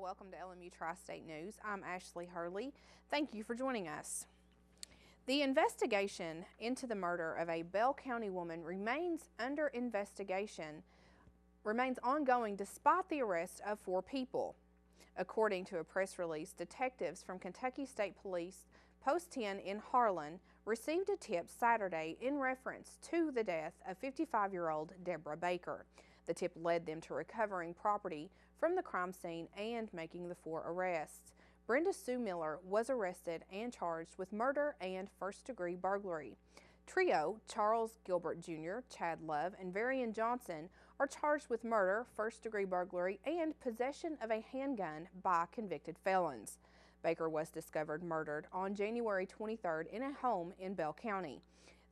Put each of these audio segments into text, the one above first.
welcome to LMU Tri-State News. I'm Ashley Hurley. Thank you for joining us. The investigation into the murder of a Bell County woman remains ongoing despite the arrest of 4 people. According to a press release, detectives from Kentucky State Police Post 10 in Harlan received a tip Saturday in reference to the death of 55-year-old Deborah Baker. The tip led them to recovering property from the crime scene and making the 4 arrests. Brenda Sue Miller was arrested and charged with murder and first-degree burglary. Trio Charles Gilbert Jr., Chad Love, and Varian Johnson are charged with murder, first-degree burglary, and possession of a handgun by convicted felons. Baker was discovered murdered on January 23rd in a home in Bell County.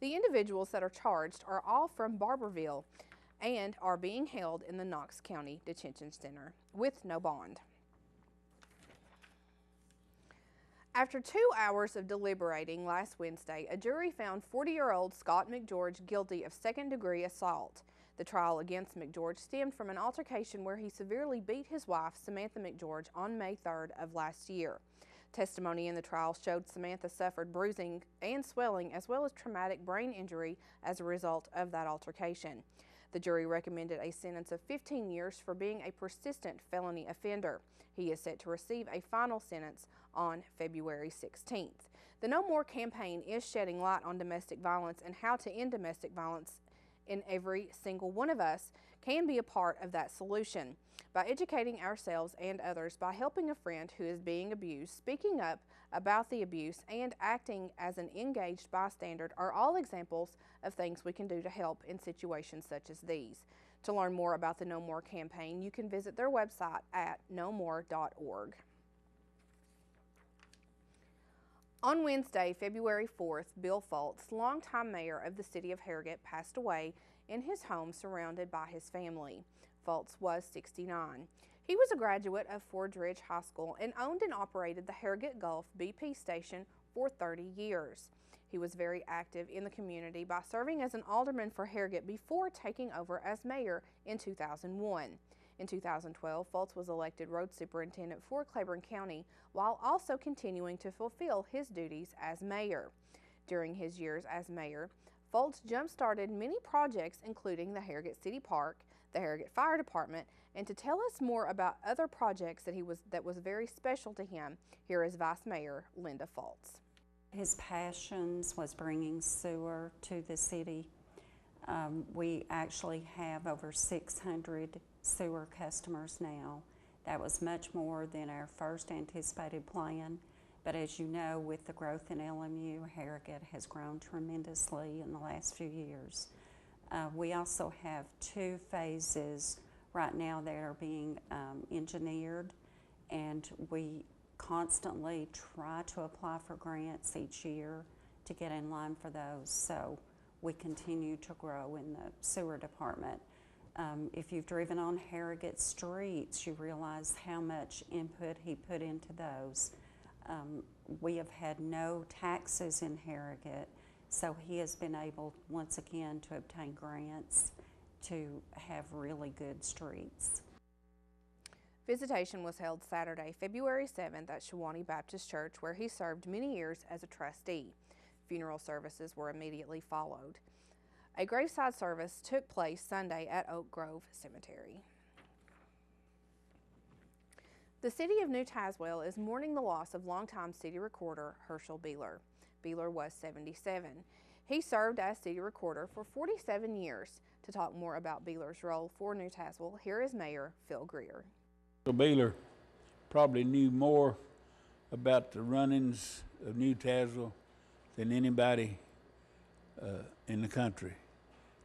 The individuals that are charged are all from Barberville and are being held in the Knox County Detention Center with no bond. After 2 hours of deliberating last Wednesday, a jury found 40-year-old Scott McGeorge guilty of second-degree assault. The trial against McGeorge stemmed from an altercation where he severely beat his wife, Samantha McGeorge, on May 3rd of last year. Testimony in the trial showed Samantha suffered bruising and swelling as well as traumatic brain injury as a result of that altercation. The jury recommended a sentence of 15 years for being a persistent felony offender. He is set to receive a final sentence on February 16th. The No More campaign is shedding light on domestic violence and how to end domestic violence, and every single one of us can be a part of that solution. By educating ourselves and others, by helping a friend who is being abused, speaking up about the abuse, and acting as an engaged bystander are all examples of things we can do to help in situations such as these. To learn more about the No More campaign, you can visit their website at nomore.org. On Wednesday, February 4th, Bill Fultz, longtime mayor of the city of Harrogate, passed away in his home surrounded by his family. Fultz was 69. He was a graduate of Ford Ridge High School and owned and operated the Harrogate Gulf BP station for 30 years. He was very active in the community by serving as an alderman for Harrogate before taking over as mayor in 2001. In 2012, Fultz was elected road superintendent for Claiborne County while also continuing to fulfill his duties as mayor. During his years as mayor, Fultz jump-started many projects including the Harrogate City Park, the Harrogate Fire Department, and to tell us more about other projects that was very special to him, here is Vice Mayor Linda Fultz. His passions was bringing sewer to the city. We actually have over 600 sewer customers now. That was much more than our first anticipated plan, but as you know, with the growth in LMU, Harrogate has grown tremendously in the last few years. We also have 2 phases right now that are being engineered, and we constantly try to apply for grants each year to get in line for those, so we continue to grow in the sewer department. If you've driven on Harrogate streets, you realize how much input he put into those. We have had no taxes in Harrogate, so he has been able once again to obtain grants to have really good streets. Visitation was held Saturday, February 7th at Shawnee Baptist Church, where he served many years as a trustee. Funeral services were immediately followed. A graveside service took place Sunday at Oak Grove Cemetery. The city of New Tazewell is mourning the loss of longtime city recorder Herschel Beeler. Beeler was 77. He served as city recorder for 47 years. To talk more about Beeler's role for New Tazewell, here is Mayor Phil Greer. Beeler probably knew more about the runnings of New Tazewell than anybody in the country.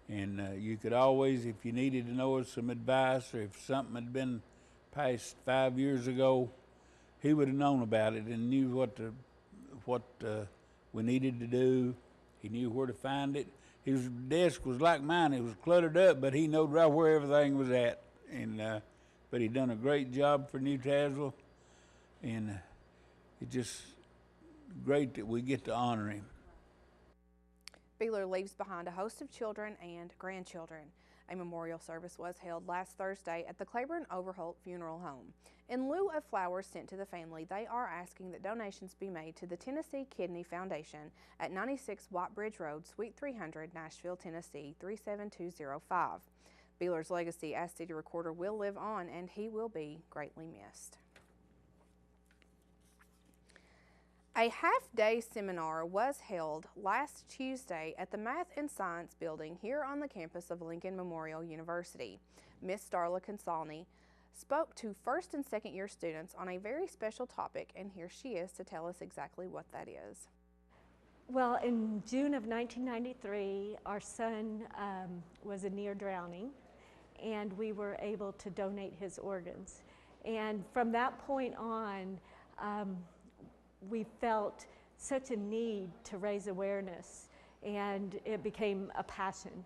And you could always, if you needed to know some advice or if something had been passed 5 years ago, he would have known about it and knew what we needed to do. He knew where to find it. His desk was like mine. It was cluttered up, but he knew right where everything was at. And but he done a great job for New Tazewell, and it's just great that we get to honor him. Beeler leaves behind a host of children and grandchildren. A memorial service was held last Thursday at the Claiborne Overholt Funeral Home. In lieu of flowers sent to the family, they are asking that donations be made to the Tennessee Kidney Foundation at 96 White Bridge Road, Suite 300, Nashville, Tennessee 37205. Beeler's legacy as city recorder will live on, and he will be greatly missed. A half-day seminar was held last Tuesday at the Math and Science Building here on the campus of Lincoln Memorial University. Miss Darla Consalni spoke to first and second year students on a very special topic, and here she is to tell us exactly what that is. Well, in June of 1993, our son was in near drowning, and we were able to donate his organs. And from that point on, we felt such a need to raise awareness, and it became a passion.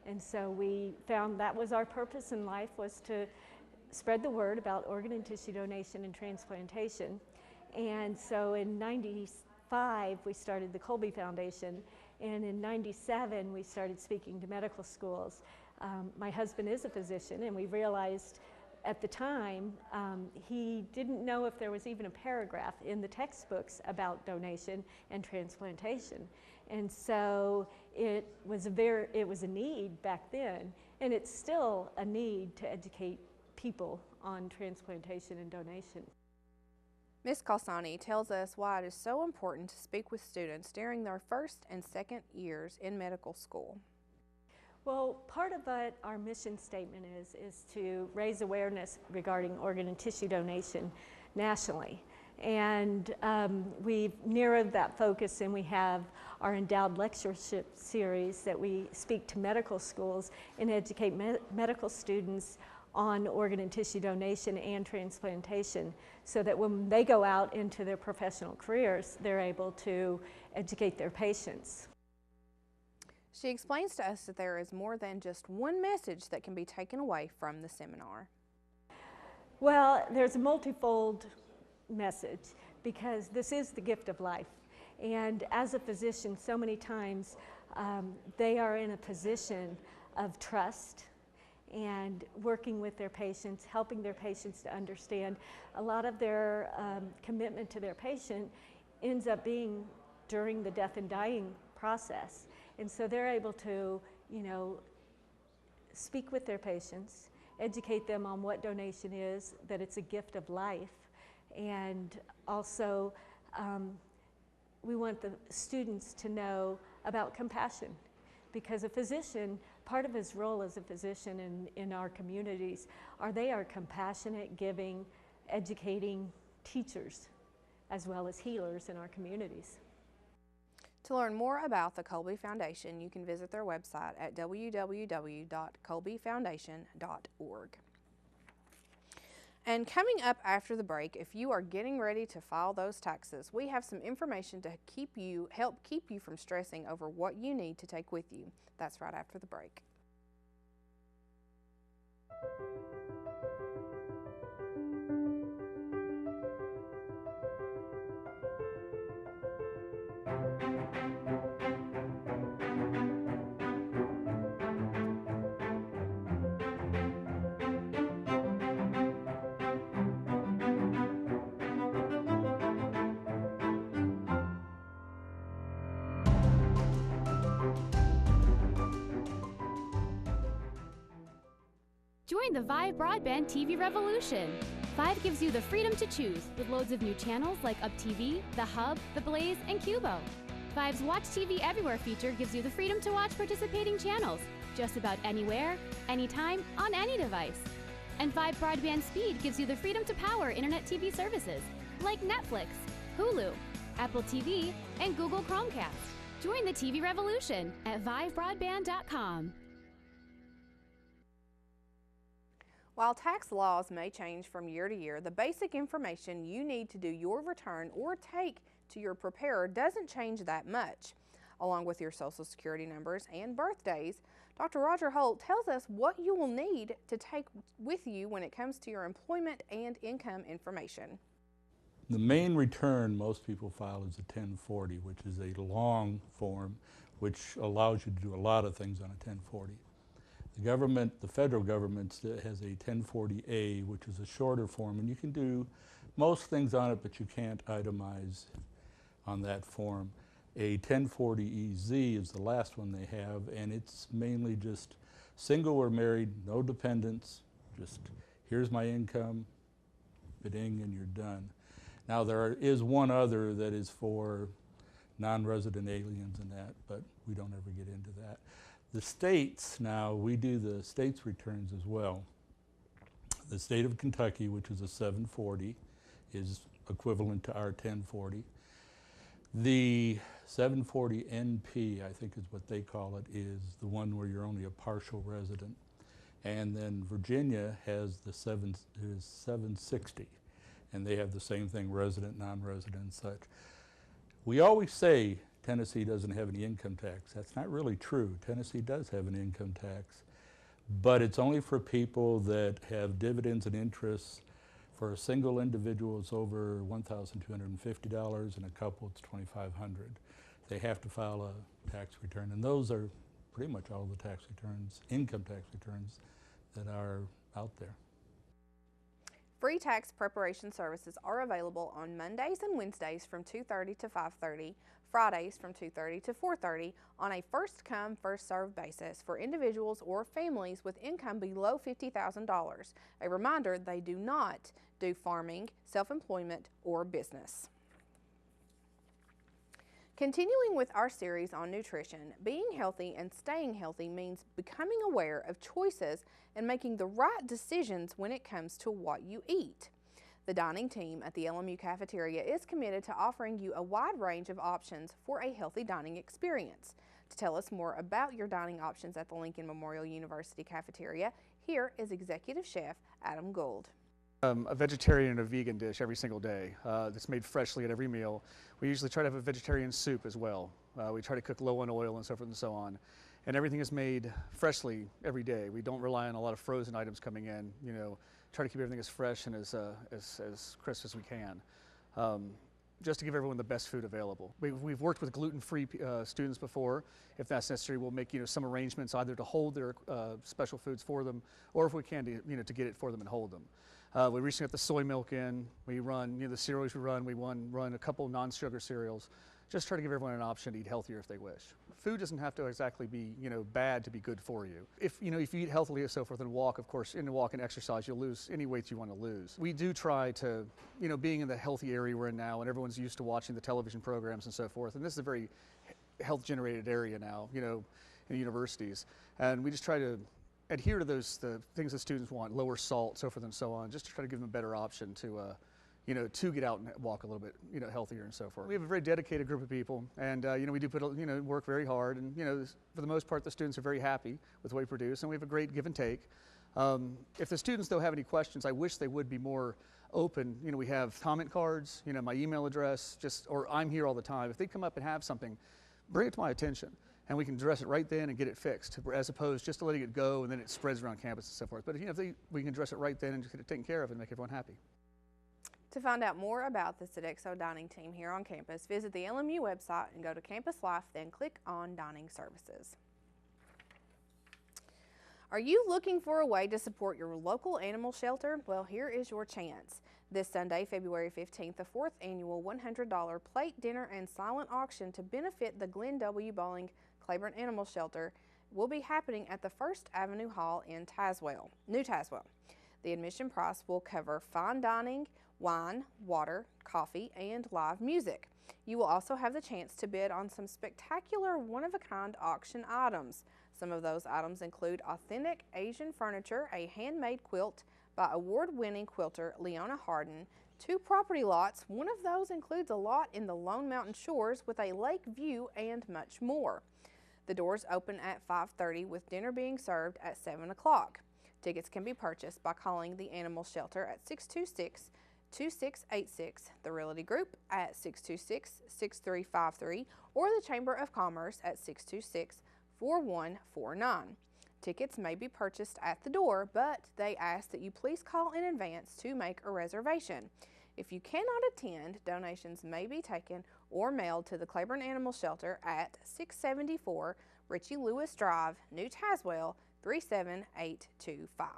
And so we found that was our purpose in life, was to spread the word about organ and tissue donation and transplantation. And so in '95, we started the Colby Foundation, and in '97, we started speaking to medical schools. My husband is a physician, and we realized at the time, he didn't know if there was even a paragraph in the textbooks about donation and transplantation. And so it was a need back then, and it's still a need to educate people on transplantation and donation. Ms. Calsani tells us why it is so important to speak with students during their first and second years in medical school. Well, part of what our mission statement is to raise awareness regarding organ and tissue donation nationally. And we've narrowed that focus, and we have our endowed lectureship series that we speak to medical schools and educate medical students on organ and tissue donation and transplantation, so that when they go out into their professional careers, they're able to educate their patients. She explains to us that there is more than just one message that can be taken away from the seminar. Well, there's a multifold message, because this is the gift of life. And as a physician, so many times they are in a position of trust and working with their patients, helping their patients to understand. A lot of their commitment to their patient ends up being during the death and dying process. And so they're able to, speak with their patients, educate them on what donation is, that it's a gift of life, and also we want the students to know about compassion, because a physician, part of his role as a physician in our communities, they are compassionate, giving, educating teachers, as well as healers in our communities. To learn more about the Colby Foundation, you can visit their website at www.colbyfoundation.org. And coming up after the break, if you are getting ready to file those taxes, we have some information to help keep you from stressing over what you need to take with you. That's right after the break. Join the Vive broadband TV revolution. Vive gives you the freedom to choose with loads of new channels like Up TV, The Hub, The Blaze, and Cubo. Vive's Watch TV Everywhere feature gives you the freedom to watch participating channels just about anywhere, anytime, on any device. And Vive Broadband Speed gives you the freedom to power internet TV services like Netflix, Hulu, Apple TV, and Google Chromecast. Join the TV revolution at vivebroadband.com. While tax laws may change from year to year, the basic information you need to do your return or take to your preparer doesn't change that much. Along with your Social Security numbers and birthdays, Dr. Roger Holt tells us what you will need to take with you when it comes to your employment and income information. The main return most people file is a 1040, which is a long form which allows you to do a lot of things on a 1040. The government, the federal government has a 1040A, which is a shorter form, and you can do most things on it, but you can't itemize on that form. A 1040EZ is the last one they have, and it's mainly just single or married, no dependents, just here's my income, bidding, and you're done. Now there is one other that is for non-resident aliens and that, but we don't ever get into that. The states now, we do the states returns as well. The state of Kentucky, which is a 740, is equivalent to our 1040. The 740 NP, I think is what they call it, is the one where you're only a partial resident. And then Virginia has the 760, and they have the same thing, resident, non-resident, and such. We always say Tennessee doesn't have any income tax. That's not really true. Tennessee does have an income tax, but it's only for people that have dividends and interests. For a single individual, it's over $1,250, and a couple, it's $2,500. They have to file a tax return, and those are pretty much all the tax returns, income tax returns, that are out there. Free tax preparation services are available on Mondays and Wednesdays from 2:30 to 5:30, Fridays from 2:30 to 4:30 on a first-come, first-served basis for individuals or families with income below $50,000. A reminder, they do not do farming, self-employment, or business. Continuing with our series on nutrition, being healthy and staying healthy means becoming aware of choices and making the right decisions when it comes to what you eat. The dining team at the LMU cafeteria is committed to offering you a wide range of options for a healthy dining experience. To tell us more about your dining options at the Lincoln Memorial University cafeteria, here is Executive Chef Adam Gould. A vegetarian and a vegan dish every single day that's made freshly at every meal. We usually try to have a vegetarian soup as well. We try to cook low on oil and so forth and so on. And everything is made freshly every day. We don't rely on a lot of frozen items coming in. You know, try to keep everything as fresh and as crisp as we can. Just to give everyone the best food available. We've worked with gluten-free students before. If that's necessary, we'll make some arrangements either to hold their special foods for them, or if we can, to get it for them and hold them. We recently got the soy milk in. We run, the cereals we run a couple non-sugar cereals. Just try to give everyone an option to eat healthier if they wish. Food doesn't have to exactly be, bad to be good for you. If you eat healthily and so forth and walk, of course, in the walk and exercise, you'll lose any weight you want to lose. We do try to, being in the healthy area we're in now, and everyone's used to watching the television programs and so forth, and this is a very health-generated area now, in universities, and we just try to adhere to the things that students want, lower salt, so forth and so on, just to try to give them a better option to get out and walk a little bit, healthier and so forth. We have a very dedicated group of people, and we do put, work very hard, and for the most part, the students are very happy with what we produce, and we have a great give and take. If the students though have any questions, I wish they would be more open. We have comment cards, my email address, or I'm here all the time. If they come up and have something, bring it to my attention, and we can address it right then and get it fixed, as opposed just to letting it go and then it spreads around campus and so forth. But we can address it right then and just get it taken care of and make everyone happy. To find out more about the Sodexo dining team here on campus, visit the LMU website and go to Campus Life, then click on Dining Services. Are you looking for a way to support your local animal shelter? Well, here is your chance. This Sunday, February 15th, the 4th annual $100 plate, dinner, and silent auction to benefit the Glenn W. Bowling Claiborne Animal Shelter will be happening at the First Avenue Hall in New Tazewell. The admission price will cover fine dining, wine, water, coffee, and live music. You will also have the chance to bid on some spectacular one-of-a-kind auction items. Some of those items include authentic Asian furniture, a handmade quilt by award-winning quilter Leona Harden, 2 property lots. One of those includes a lot in the Lone Mountain Shores with a lake view and much more. The doors open at 5:30 with dinner being served at 7 o'clock. Tickets can be purchased by calling the Animal Shelter at 626-2686, the Realty Group at 626-6353, or the Chamber of Commerce at 626-4149. Tickets may be purchased at the door, but they ask that you please call in advance to make a reservation. If you cannot attend, donations may be taken or mailed to the Claiborne Animal Shelter at 674 Richie Lewis Drive, New Tazewell, 37825.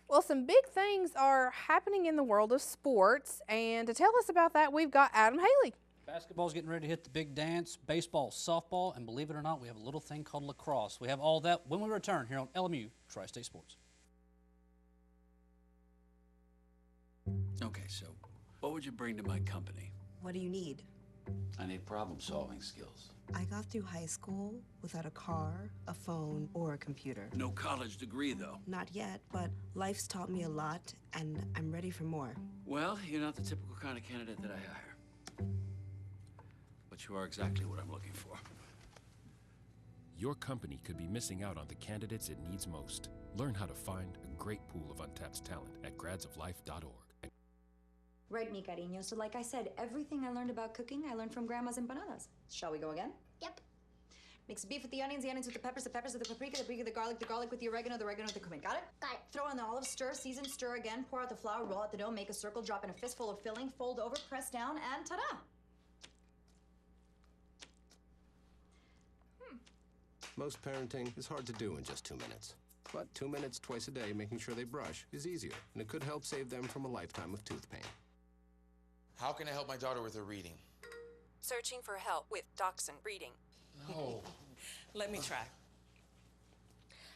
Well, some big things are happening in the world of sports, and to tell us about that, we've got Adam Haley. Basketball's getting ready to hit the big dance, baseball, softball, and believe it or not, we have a little thing called lacrosse. We have all that when we return here on LMU Tri-State Sports. Okay, so what would you bring to my company? What do you need? I need problem-solving skills. I got through high school without a car, a phone, or a computer. No college degree, though. Not yet, but life's taught me a lot, and I'm ready for more. Well, you're not the typical kind of candidate that I hire. But you are exactly what I'm looking for. Your company could be missing out on the candidates it needs most. Learn how to find a great pool of untapped talent at gradsoflife.org. Right, mi cariño. So like I said, everything I learned about cooking, I learned from Grandma's empanadas. Shall we go again? Yep. Mix beef with the onions with the peppers with the paprika with the garlic with the oregano with the cumin. Got it? Got it. Throw in the olives, stir, season, stir again, pour out the flour, roll out the dough, make a circle, drop in a fistful of filling, fold over, press down, and ta-da! Most parenting is hard to do in just 2 minutes. But 2 minutes twice a day making sure they brush is easier, and it could help save them from a lifetime of tooth pain. How can I help my daughter with her reading? Searching for help with Dachshund Reading. No. Let me try.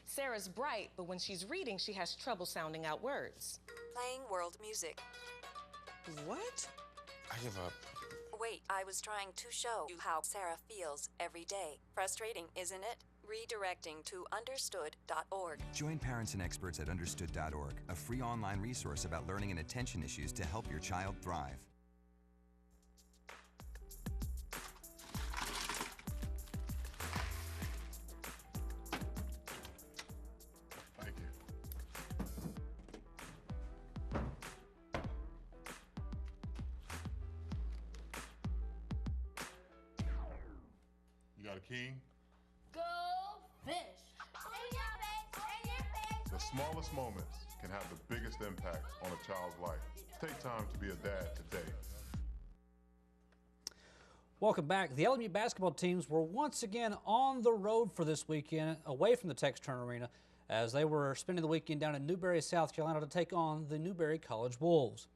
Sarah's bright, but when she's reading, she has trouble sounding out words. Playing world music. What? I give up. Wait, I was trying to show you how Sarah feels every day. Frustrating, isn't it? Redirecting to understood.org. Join parents and experts at understood.org, a free online resource about learning and attention issues to help your child thrive. Thank you. You got a king? Go fish. The smallest moments can have the biggest impact on a child's life. Take time to be a dad today. Welcome back. The LMU basketball teams were once again on the road for this weekend, away from the Tex Turner Arena, as they were spending the weekend down in Newberry, South Carolina to take on the Newberry College Wolves.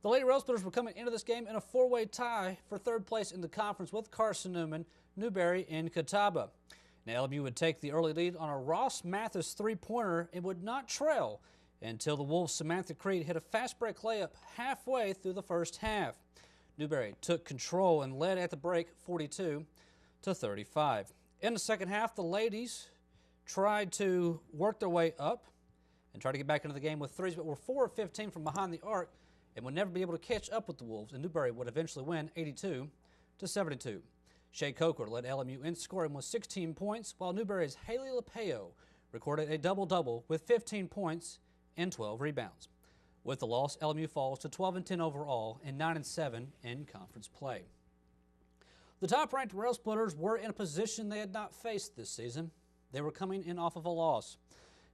The Lady Railsplitters were coming into this game in a four-way tie for third place in the conference with Carson Newman, Newberry, and Catawba. Now LMU would take the early lead on a Ross Mathis three-pointer and would not trail until the Wolves' Samantha Creed hit a fast break layup halfway through the first half. Newberry took control and led at the break 42-35. In the second half, the ladies tried to work their way up and try to get back into the game with threes, but were 4 of 15 from behind the arc and would never be able to catch up with the Wolves, and Newberry would eventually win 82-72. Shea Coker led LMU in scoring with 16 points, while Newberry's Haley Lapeo recorded a double-double with 15 points and 12 rebounds. With the loss, LMU falls to 12-10 overall and 9-7 in conference play. The top-ranked Railsplitters were in a position they had not faced this season. They were coming in off of a loss.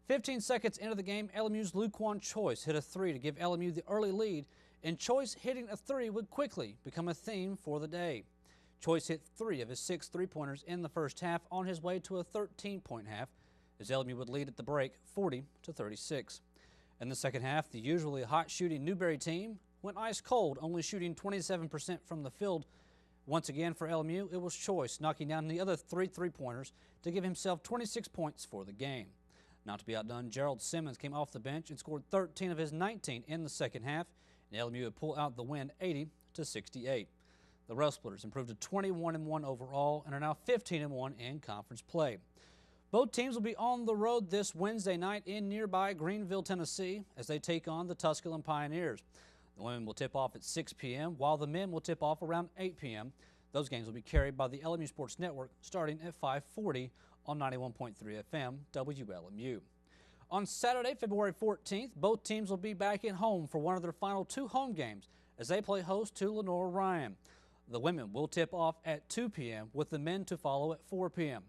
15 seconds into the game, LMU's Luquan Choice hit a three to give LMU the early lead, and Choice hitting a three would quickly become a theme for the day. Choice hit 3 of his 6 three-pointers in the first half on his way to a 13-point half, as LMU would lead at the break 40-36. In the second half, the usually hot-shooting Newberry team went ice cold, only shooting 27% from the field. Once again for LMU, it was Choice knocking down the other 3 three-pointers to give himself 26 points for the game. Not to be outdone, Gerald Simmons came off the bench and scored 13 of his 19 in the second half, and LMU would pull out the win 80-68. The Railsplitters improved to 21-1 overall and are now 15-1 in conference play. Both teams will be on the road this Wednesday night in nearby Greenville, Tennessee, as they take on the Tusculum Pioneers. The women will tip off at 6 p.m., while the men will tip off around 8 p.m. Those games will be carried by the LMU Sports Network starting at 5:40 on 91.3 FM WLMU. On Saturday, February 14th, both teams will be back at home for one of their final 2 home games as they play host to Lenore Ryan. The women will tip off at 2 p.m. with the men to follow at 4 p.m.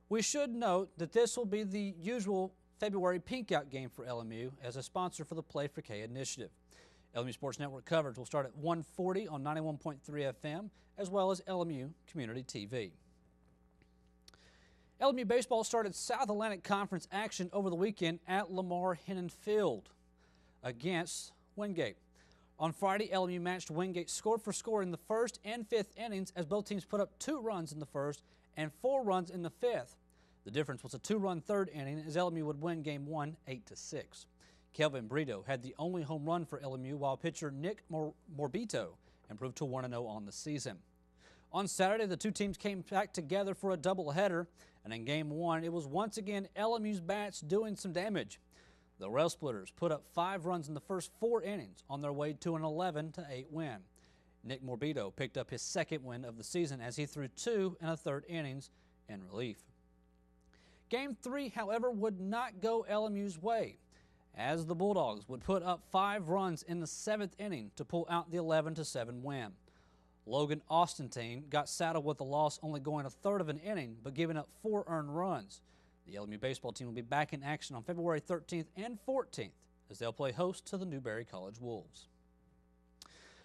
We should note that this will be the usual February pink-out game for LMU as a sponsor for the Play for K initiative. LMU Sports Network coverage will start at 1:40 on 91.3 FM as well as LMU Community TV. LMU baseball started South Atlantic Conference action over the weekend at Lamar Hennon Field against Wingate. On Friday, LMU matched Wingate score for score in the first and fifth innings as both teams put up 2 runs in the first and 4 runs in the fifth. The difference was a 2-run third inning as LMU would win Game 1 8-6. Kelvin Brito had the only home run for LMU, while pitcher Nick Morbito improved to 1-0 on the season. On Saturday, the two teams came back together for a doubleheader, and in Game 1, it was once again LMU's bats doing some damage. The Rail Splitters put up 5 runs in the first 4 innings on their way to an 11-8 win. Nick Morbito picked up his second win of the season as he threw 2 1/3 innings in relief. Game 3, however, would not go LMU's way, as the Bulldogs would put up 5 runs in the 7th inning to pull out the 11-7 win. Logan Austentine got saddled with the loss, only going a third of an inning, but giving up 4 earned runs. The LMU baseball team will be back in action on February 13th and 14th as they'll play host to the Newberry College Wolves.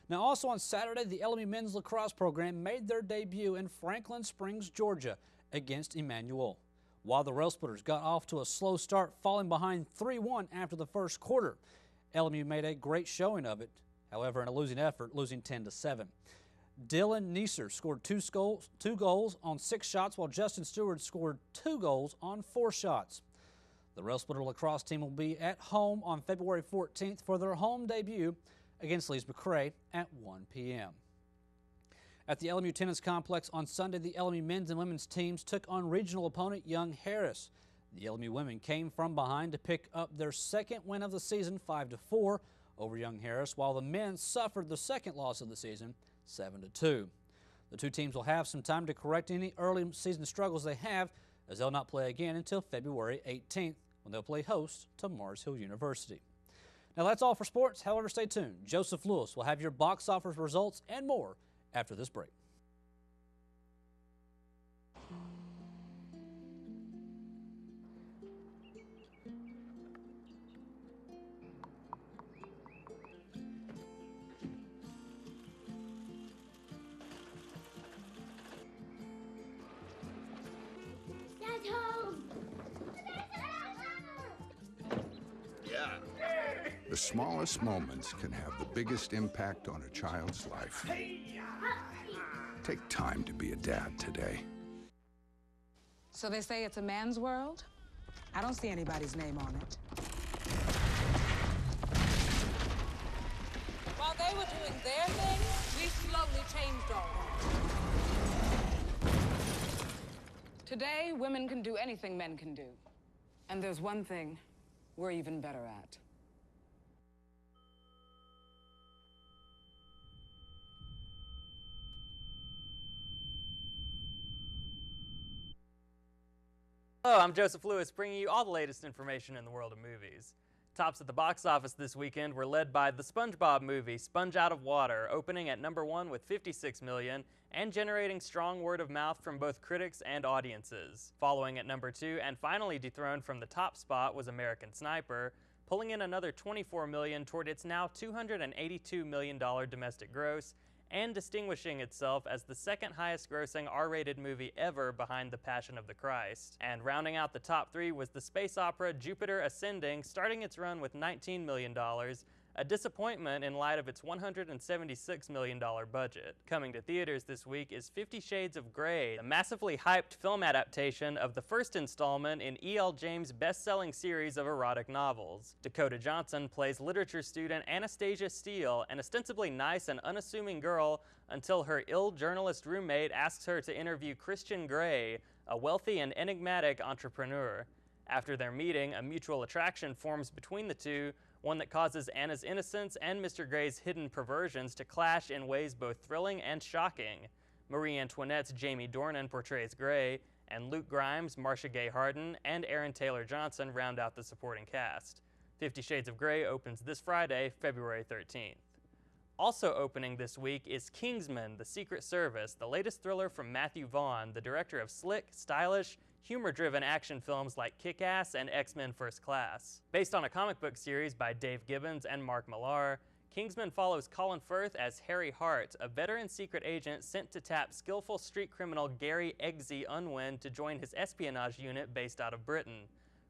Now, also on Saturday, the LMU men's lacrosse program made their debut in Franklin Springs, Georgia against Emmanuel. While the Rail Splitters got off to a slow start, falling behind 3-1 after the first quarter, LMU made a great showing of it, however, in a losing effort, losing 10-7. Dylan Neeser scored 2 goals on 6 shots, while Justin Stewart scored 2 goals on 4 shots. The Rail Splitter lacrosse team will be at home on February 14th for their home debut against Lees McRae at 1 p.m. At the LMU Tennis Complex on Sunday, the LMU men's and women's teams took on regional opponent Young Harris. The LMU women came from behind to pick up their second win of the season, 5-4, over Young Harris, while the men suffered the second loss of the season, 7-2. The two teams will have some time to correct any early season struggles they have, as they'll not play again until February 18th, when they'll play host to Mars Hill University. Now that's all for sports. However, stay tuned. Joseph Lewis will have your box office results and more after this break. Dad's home! Yeah. The smallest moments can have the biggest impact on a child's life. Take time to be a dad today. So they say it's a man's world? I don't see anybody's name on it. While they were doing their thing, we slowly changed all that. Today, women can do anything men can do. And there's one thing we're even better at. Hello, I'm Joseph Lewis, bringing you all the latest information in the world of movies. Tops at the box office this weekend were led by the SpongeBob movie, Sponge Out of Water, opening at number 1 with $56 million and generating strong word of mouth from both critics and audiences. Following at number 2 and finally dethroned from the top spot was American Sniper, pulling in another $24 million toward its now $282 million domestic gross, and distinguishing itself as the second highest grossing R-rated movie ever behind The Passion of the Christ. And rounding out the top 3 was the space opera Jupiter Ascending, starting its run with $19 million, a disappointment in light of its $176 million budget. Coming to theaters this week is 50 Shades of Grey, the massively hyped film adaptation of the first installment in E.L. James' best-selling series of erotic novels. Dakota Johnson plays literature student Anastasia Steele, an ostensibly nice and unassuming girl, until her ill journalist roommate asks her to interview Christian Grey, a wealthy and enigmatic entrepreneur. After their meeting, a mutual attraction forms between the two, one that causes Anna's innocence and Mr. Grey's hidden perversions to clash in ways both thrilling and shocking. Marie Antoinette's Jamie Dornan portrays Grey, and Luke Grimes, Marcia Gay Harden, and Aaron Taylor Johnson round out the supporting cast. 50 Shades of Grey opens this Friday, February 13th. Also opening this week is Kingsman: The Secret Service, the latest thriller from Matthew Vaughn, the director of slick, stylish, humor-driven action films like Kick-Ass and X-Men First Class. Based on a comic book series by Dave Gibbons and Mark Millar, Kingsman follows Colin Firth as Harry Hart, a veteran secret agent sent to tap skillful street criminal Gary Eggsy Unwin to join his espionage unit based out of Britain.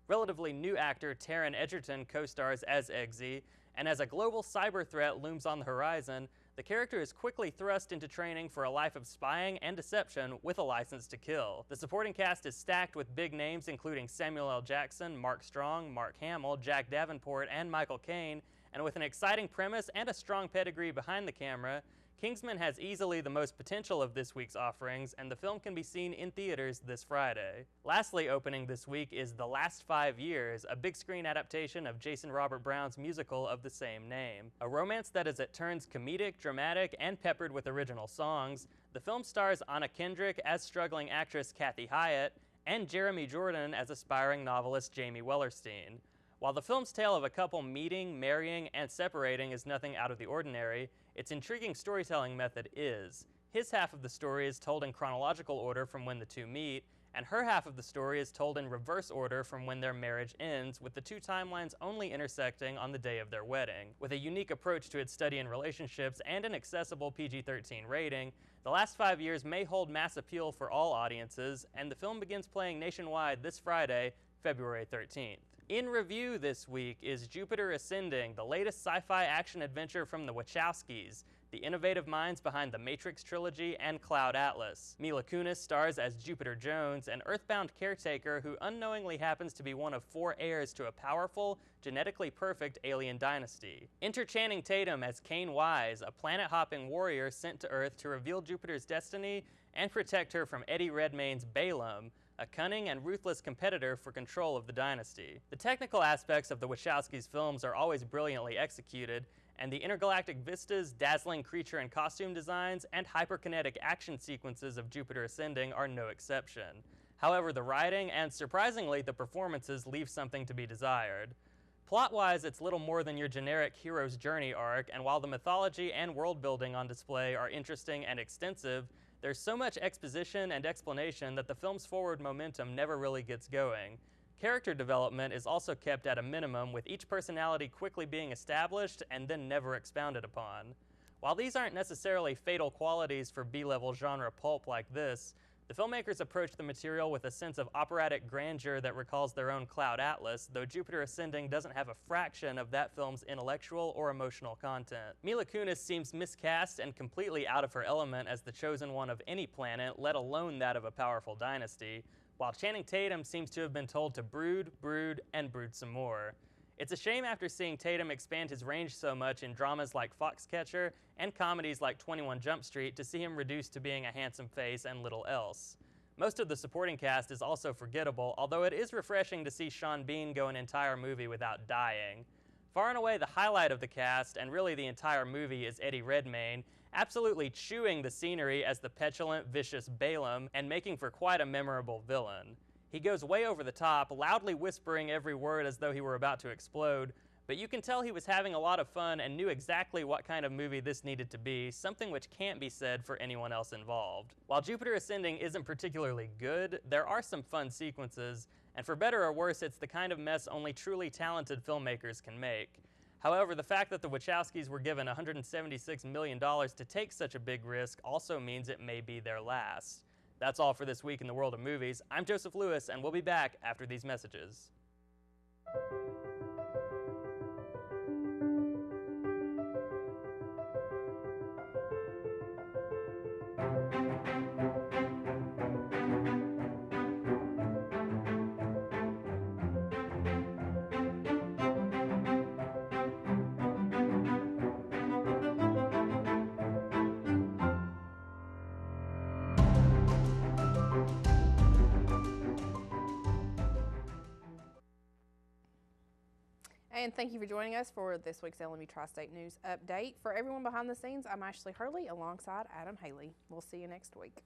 Relatively new actor Taron Egerton co-stars as Eggsy, and as a global cyber threat looms on the horizon, the character is quickly thrust into training for a life of spying and deception with a license to kill. The supporting cast is stacked with big names including Samuel L. Jackson, Mark Strong, Mark Hamill, Jack Davenport, and Michael Caine, and with an exciting premise and a strong pedigree behind the camera, Kingsman has easily the most potential of this week's offerings, and the film can be seen in theaters this Friday. Lastly, opening this week is The Last 5 Years, a big screen adaptation of Jason Robert Brown's musical of the same name. A romance that is at turns comedic, dramatic, and peppered with original songs, the film stars Anna Kendrick as struggling actress Kathy Hyatt, and Jeremy Jordan as aspiring novelist Jamie Wellerstein. While the film's tale of a couple meeting, marrying, and separating is nothing out of the ordinary, its intriguing storytelling method is. His half of the story is told in chronological order from when the two meet, and her half of the story is told in reverse order from when their marriage ends, with the two timelines only intersecting on the day of their wedding. With a unique approach to its study in relationships and an accessible PG-13 rating, The Last 5 Years may hold mass appeal for all audiences, and the film begins playing nationwide this Friday, February 13th. In review this week is Jupiter Ascending, the latest sci-fi action-adventure from the Wachowskis, the innovative minds behind the Matrix trilogy and Cloud Atlas. Mila Kunis stars as Jupiter Jones, an earthbound caretaker who unknowingly happens to be one of 4 heirs to a powerful, genetically perfect alien dynasty. Enter Channing Tatum as Kane Wise, a planet-hopping warrior sent to Earth to reveal Jupiter's destiny and protect her from Eddie Redmayne's Balaam, a cunning and ruthless competitor for control of the dynasty. The technical aspects of the Wachowskis' films are always brilliantly executed, and the intergalactic vistas, dazzling creature and costume designs, and hyperkinetic action sequences of Jupiter Ascending are no exception. However, the writing and, surprisingly, the performances leave something to be desired. Plot-wise, it's little more than your generic hero's journey arc, and while the mythology and world-building on display are interesting and extensive, there's so much exposition and explanation that the film's forward momentum never really gets going. Character development is also kept at a minimum, with each personality quickly being established and then never expounded upon. While these aren't necessarily fatal qualities for B-level genre pulp like this, the filmmakers approach the material with a sense of operatic grandeur that recalls their own Cloud Atlas, though Jupiter Ascending doesn't have a fraction of that film's intellectual or emotional content. Mila Kunis seems miscast and completely out of her element as the chosen one of any planet, let alone that of a powerful dynasty, while Channing Tatum seems to have been told to brood, and brood some more. It's a shame after seeing Tatum expand his range so much in dramas like Foxcatcher and comedies like 21 Jump Street to see him reduced to being a handsome face and little else. Most of the supporting cast is also forgettable, although it is refreshing to see Sean Bean go an entire movie without dying. Far and away the highlight of the cast, and really the entire movie, is Eddie Redmayne, absolutely chewing the scenery as the petulant, vicious Balaam, and making for quite a memorable villain. He goes way over the top, loudly whispering every word as though he were about to explode, but you can tell he was having a lot of fun and knew exactly what kind of movie this needed to be, something which can't be said for anyone else involved. While Jupiter Ascending isn't particularly good, there are some fun sequences, and for better or worse, it's the kind of mess only truly talented filmmakers can make. However, the fact that the Wachowskis were given $176 million to take such a big risk also means it may be their last. That's all for this week in the world of movies. I'm Joseph Lewis, and we'll be back after these messages. And thank you for joining us for this week's LMU Tri-State News Update. For everyone behind the scenes, I'm Ashley Hurley alongside Adam Haley. We'll see you next week.